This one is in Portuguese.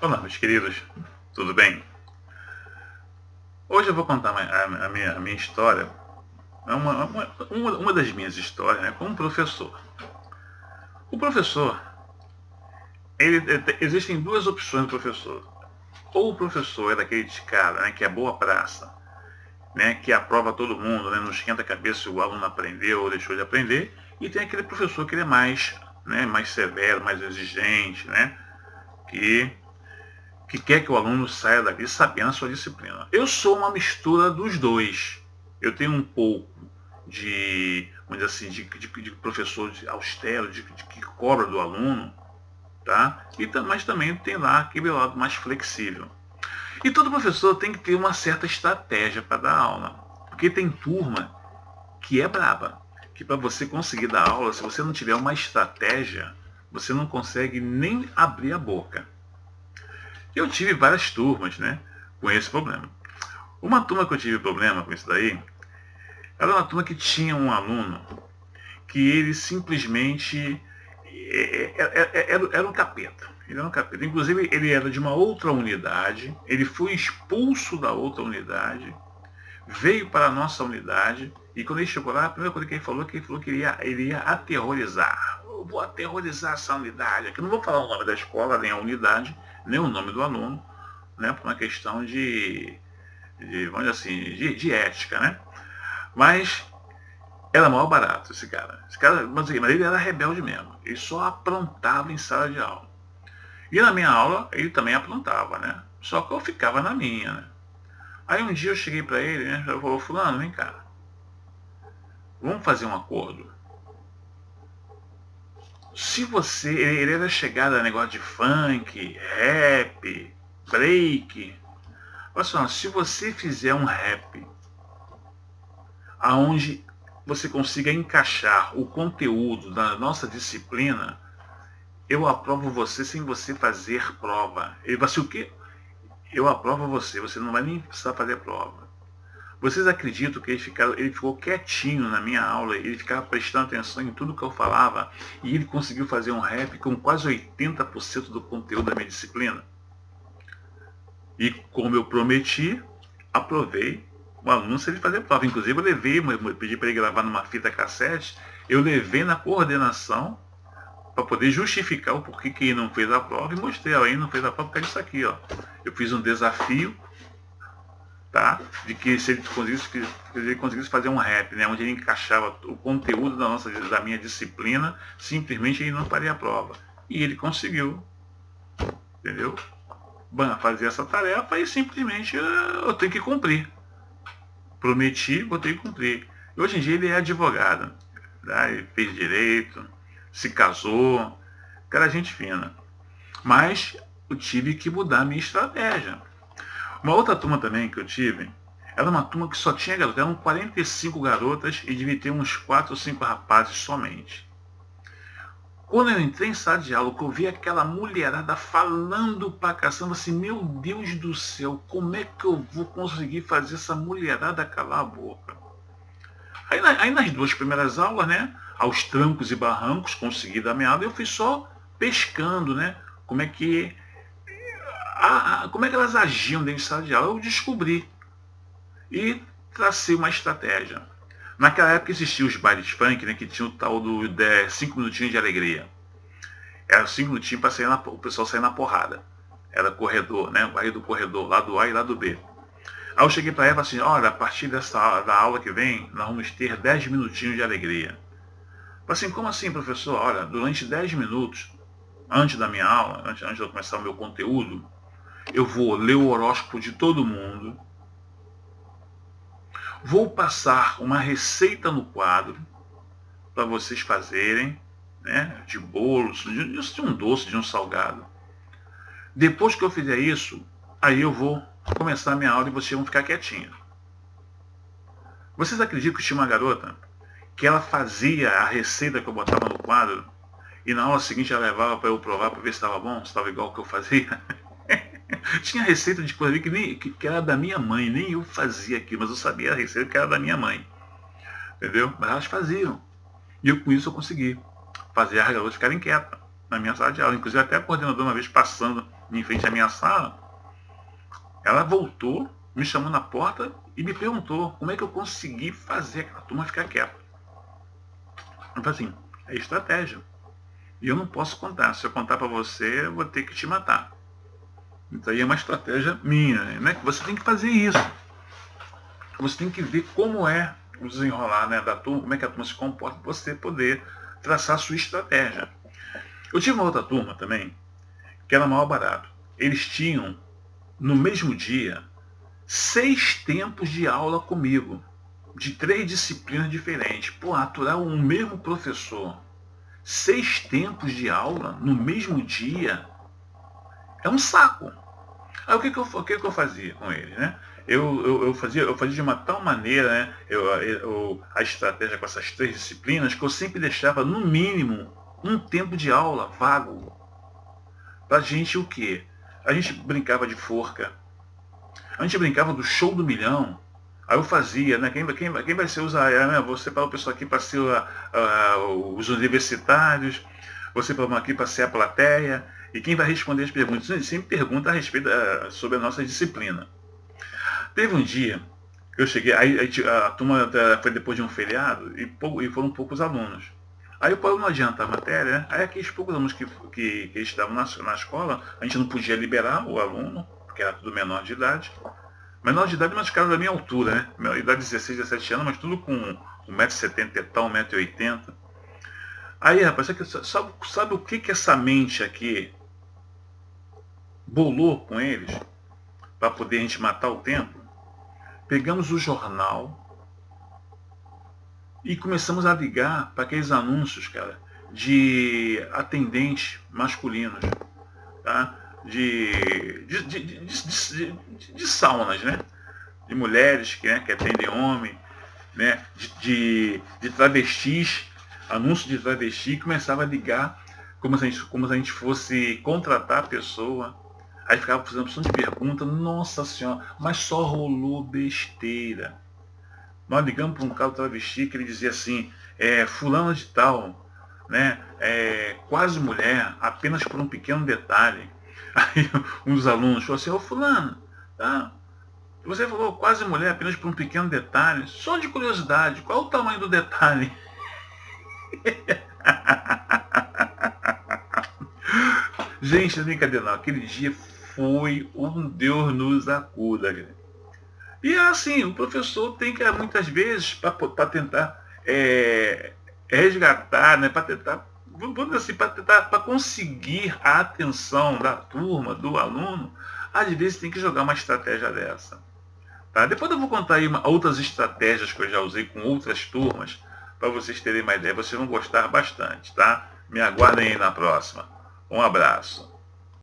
Olá, meus queridos, tudo bem? Hoje eu vou contar a minha história, uma das minhas histórias, né, com um professor. O professor, existem duas opções do professor. Ou o professor é daquele cara, né, que é boa praça, né, que aprova todo mundo, né, não esquenta a cabeça se o aluno aprendeu ou deixou de aprender, e tem aquele professor que ele é mais, né, mais severo, mais exigente, né, que que quer que o aluno saia dali sabendo a sua disciplina. Eu sou uma mistura dos dois. Eu tenho um pouco de, vamos dizer assim, de professor austero, que cobra do aluno, tá? Mas também tem lá aquele lado mais flexível. E todo professor tem que ter uma certa estratégia para dar aula, porque tem turma que é braba, que para você conseguir dar aula, se você não tiver uma estratégia, você não consegue nem abrir a boca. Eu tive várias turmas, né, com esse problema. Uma turma que eu tive problema com isso daí, era uma turma que tinha um aluno que ele simplesmente era um capeta. Ele era um capeta. Inclusive, ele era de uma outra unidade, ele foi expulso da outra unidade, veio para a nossa unidade, e quando ele chegou lá, a primeira coisa que ele falou que ele ia aterrorizar. Eu vou aterrorizar essa unidade. Aqui não vou falar o nome da escola, nem a unidade, nem o nome do aluno, né, por uma questão vamos dizer assim, de ética, né? Mas era mal barato esse cara. Mas ele era rebelde mesmo. Ele só aprontava em sala de aula. E na minha aula, ele também aprontava, né? Só que eu ficava na minha, né? Aí um dia eu cheguei para ele, né? Eu falei, fulano, vem cá. Vamos fazer um acordo. Se você... Ele era chegado a negócio de funk, rap, break. Olha só, se você fizer um rap aonde você consiga encaixar o conteúdo da nossa disciplina, eu aprovo você sem você fazer prova. Ele vai ser o quê? Eu aprovo você, você não vai nem precisar fazer prova. Vocês acreditam que ele ficou quietinho na minha aula, ele ficava prestando atenção em tudo que eu falava, e ele conseguiu fazer um rap com quase 80% do conteúdo da minha disciplina? E como eu prometi, aprovei o aluno sem ele fazer prova. Inclusive eu levei, eu pedi para ele gravar numa fita cassete, eu levei na coordenação para poder justificar o porquê que ele não fez a prova e mostrei, ó, ele não fez a prova por causa disso aqui, ó. Eu fiz um desafio, tá? De que se ele conseguisse fazer um rap, né, onde ele encaixava o conteúdo da minha disciplina, simplesmente ele não faria a prova. E ele conseguiu, entendeu? Fazer essa tarefa e simplesmente eu tenho que cumprir. Prometi, vou ter que cumprir. E hoje em dia ele é advogado, tá? Ele fez direito, se casou, cara, gente fina. Mas eu tive que mudar a minha estratégia. Uma outra turma também que eu tive, era uma turma que só tinha garotas, eram 45 garotas e devia ter uns 4 ou 5 rapazes somente. Quando eu entrei em sala de aula, que eu vi aquela mulherada falando pra caçamba, assim, meu Deus do céu, como é que eu vou conseguir fazer essa mulherada calar a boca? Aí nas duas primeiras aulas, né, aos trancos e barrancos, consegui dar minha aula, eu fui só pescando, né, como é que elas agiam dentro de sala de aula. Eu descobri e tracei uma estratégia. Naquela época existiam os bailes funk, né, que tinha o tal do 5 minutinhos de alegria. Era 5 minutinhos para o pessoal sair na porrada. Era corredor, né, o baile do corredor, lado A e lado B. Aí eu cheguei para ela e falei assim, olha, a partir da aula que vem, nós vamos ter 10 minutinhos de alegria. Eu falei assim, como assim, professor? Olha, durante 10 minutos, antes da minha aula, antes de eu começar o meu conteúdo, eu vou ler o horóscopo de todo mundo, vou passar uma receita no quadro para vocês fazerem, né, de bolos, de um doce, de um salgado. Depois que eu fizer isso, aí eu vou começar a minha aula e vocês vão ficar quietinhos. Vocês acreditam que tinha uma garota que ela fazia a receita que eu botava no quadro e na aula seguinte ela levava para eu provar para ver se estava bom, se estava igual ao que eu fazia? Tinha receita de coisa que era da minha mãe, nem eu fazia aquilo, mas eu sabia a receita que era da minha mãe. Entendeu? Mas elas faziam. E com isso eu consegui fazer as garotas ficarem quietas. na minha sala de aula. Inclusive até a coordenadora, uma vez passando em frente à minha sala, ela voltou, me chamou na porta e me perguntou como é que eu consegui fazer aquela turma ficar quieta. Eu falei assim, é estratégia. E eu não posso contar. Se eu contar para você, eu vou ter que te matar. Então aí é uma estratégia minha, né? Você tem que fazer isso. Você tem que ver como é o desenrolar, né, da turma, como é que a turma se comporta, para você poder traçar a sua estratégia. Eu tive uma outra turma também, que era mal barato. Eles tinham, no mesmo dia, 6 tempos de aula comigo, de 3 disciplinas diferentes. Pô, aturar um mesmo professor, 6 tempos de aula no mesmo dia, é um saco. Aí o que que eu fazia com eles, né? Eu fazia de uma tal maneira, né, a estratégia com essas 3 disciplinas, que eu sempre deixava, no mínimo, um tempo de aula vago. Pra gente o quê? A gente brincava de forca, a gente brincava do show do milhão. Aí eu fazia, né? Quem vai ser né? Vou separar o pessoal aqui para ser os universitários, vou separar aqui para ser a plateia, e quem vai responder as perguntas? A gente sempre pergunta a respeito sobre a nossa disciplina. Teve um dia que eu cheguei, aí a turma foi depois de um feriado e foram poucos alunos. Aí o não adianta a matéria, né? Aí aqueles poucos alunos que estavam na escola, a gente não podia liberar o aluno, porque era tudo menor de idade. Menor de idade, mas os caras da minha altura, né? Minha idade 16, 17 anos, mas tudo com 1,70m e tal, 1,80m. Aí, rapaz, sabe o que essa mente aqui bolou com eles? Para poder a gente matar o tempo? Pegamos o jornal e começamos a ligar para aqueles anúncios, cara, de atendentes masculinos, tá? De saunas, né? De mulheres que atendem homem, né? De travestis, anúncio de travesti, começava a ligar como se a gente fosse contratar a pessoa. Aí ficava fazendo opção de pergunta, nossa senhora, mas só rolou besteira. Nós ligamos para um cara travesti que ele dizia assim, fulano de tal, né? Quase mulher, apenas por um pequeno detalhe. Aí um dos alunos falou assim, ô fulano, tá? Você falou quase mulher apenas por um pequeno detalhe. Só de curiosidade, qual é o tamanho do detalhe? Gente, não é brincadeira não. Aquele dia foi um Deus nos acuda. E assim, o professor tem que, muitas vezes, para tentar resgatar, né, para tentar, vamos assim, para conseguir a atenção da turma, do aluno, às vezes tem que jogar uma estratégia dessa. Tá? Depois eu vou contar aí outras estratégias que eu já usei com outras turmas, para vocês terem uma ideia. Vocês vão gostar bastante, tá? Me aguardem aí na próxima. Um abraço.